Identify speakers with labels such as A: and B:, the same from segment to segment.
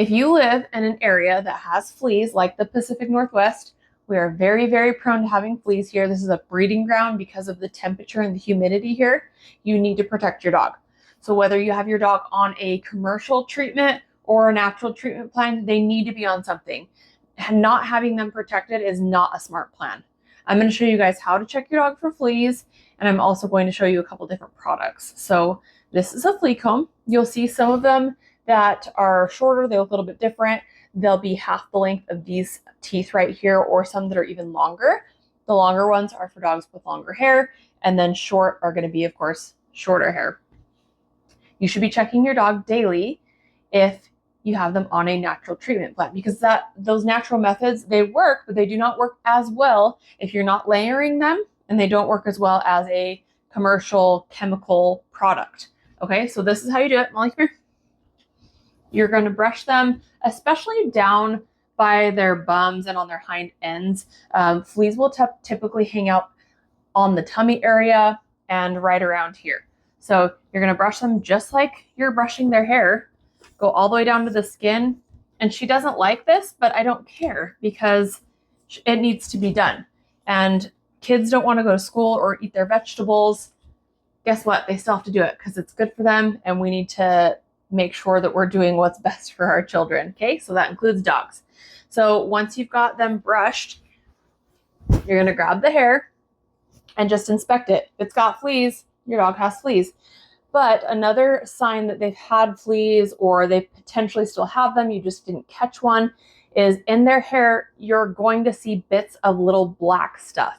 A: If you live in an area that has fleas, like the Pacific Northwest, we are very, very prone to having fleas here. This is a breeding ground because of the temperature and the humidity here. You need to protect your dog. So whether you have your dog on a commercial treatment or a natural treatment plan, they need to be on something. And not having them protected is not a smart plan. I'm going to show you guys how to check your dog for fleas, and I'm also going to show you a couple different products. So this is a flea comb. You'll see some of them that are shorter, they look a little bit different. They'll be half the length of these teeth right here, or some that are even longer. The longer ones are for dogs with longer hair, and then short are going to be, of course, shorter hair. You should be checking your dog daily if you have them on a natural treatment plan, because those natural methods, they work, but they do not work as well if you're not layering them, and they don't work as well as a commercial chemical product. Okay, so this is how you do it. Molly, come here. You're going to brush them, especially down by their bums and on their hind ends. Fleas will typically hang out on the tummy area and right around here. So you're going to brush them just like you're brushing their hair. Go all the way down to the skin. And she doesn't like this, but I don't care because it needs to be done. And kids don't want to go to school or eat their vegetables. Guess what? They still have to do it because it's good for them, and we need to make sure that we're doing what's best for our children. Okay, so that includes dogs. So once you've got them brushed, you're going to grab the hair and just inspect it. If it's got fleas, your dog has fleas. But another sign that they've had fleas, or they potentially still have them, you just didn't catch one, is in their hair, you're going to see bits of little black stuff.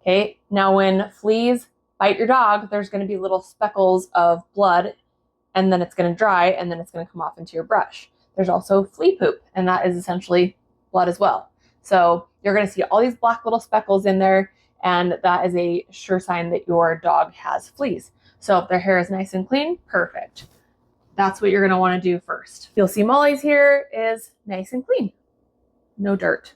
A: Okay, now when fleas bite your dog, there's going to be little speckles of blood, and then it's going to dry, and then it's going to come off into your brush. There's also flea poop, and that is essentially blood as well. So you're going to see all these black little speckles in there, and that is a sure sign that your dog has fleas. So if their hair is nice and clean, perfect. That's what you're going to want to do first. You'll see Molly's hair is nice and clean. No dirt.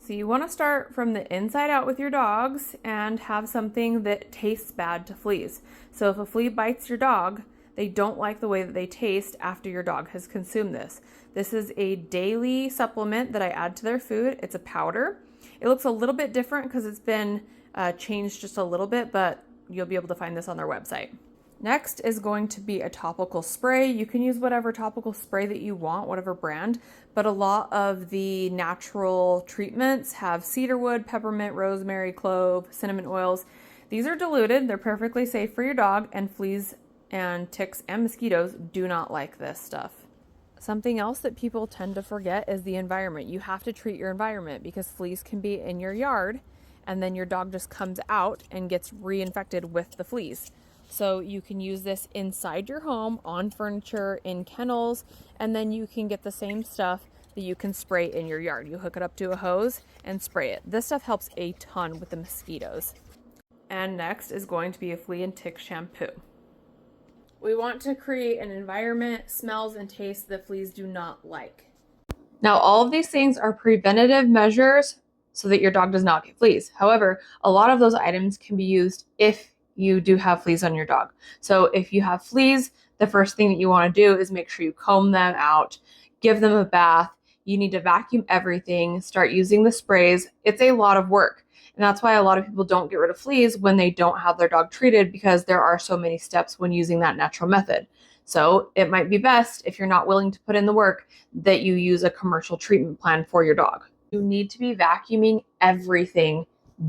A: So you want to start from the inside out with your dogs and have something that tastes bad to fleas. So if a flea bites your dog, they don't like the way that they taste after your dog has consumed this. This is a daily supplement that I add to their food. It's a powder. It looks a little bit different because it's been changed just a little bit, but you'll be able to find this on their website. Next is going to be a topical spray. You can use whatever topical spray that you want, whatever brand, but a lot of the natural treatments have cedarwood, peppermint, rosemary, clove, cinnamon oils. These are diluted. They're perfectly safe for your dog, and fleas and ticks and mosquitoes do not like this stuff. Something else that people tend to forget is the environment. You have to treat your environment because fleas can be in your yard, and then your dog just comes out and gets reinfected with the fleas. So you can use this inside your home, on furniture, in kennels, and then you can get the same stuff that you can spray in your yard. You hook it up to a hose and spray it. This stuff helps a ton with the mosquitoes. And next is going to be a flea and tick shampoo. We want to create an environment, smells, and tastes that fleas do not like. Now, all of these things are preventative measures so that your dog does not get fleas. However, a lot of those items can be used if you do have fleas on your dog. So if you have fleas, the first thing that you want to do is make sure you comb them out, give them a bath. You need to vacuum everything, start using the sprays. It's a lot of work. And that's why a lot of people don't get rid of fleas when they don't have their dog treated, because there are so many steps when using that natural method. So it might be best, if you're not willing to put in the work, that you use a commercial treatment plan for your dog. You need to be vacuuming everything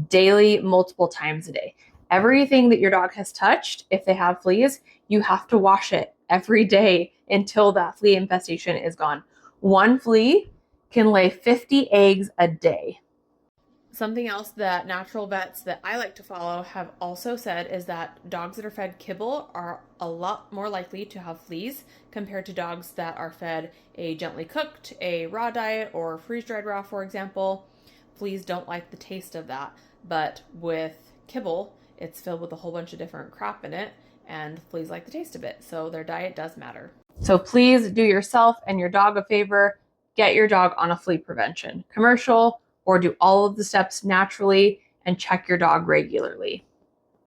A: daily, multiple times a day. Everything that your dog has touched, if they have fleas, you have to wash it every day until that flea infestation is gone. One flea can lay 50 eggs a day. Something else that natural vets that I like to follow have also said is that dogs that are fed kibble are a lot more likely to have fleas compared to dogs that are fed a gently cooked, a raw diet, or freeze-dried raw, for example. Fleas don't like the taste of that, but with kibble, it's filled with a whole bunch of different crap in it, and fleas like the taste of it, so their diet does matter. So please do yourself and your dog a favor. Get your dog on a flea prevention commercial, or do all of the steps naturally and check your dog regularly.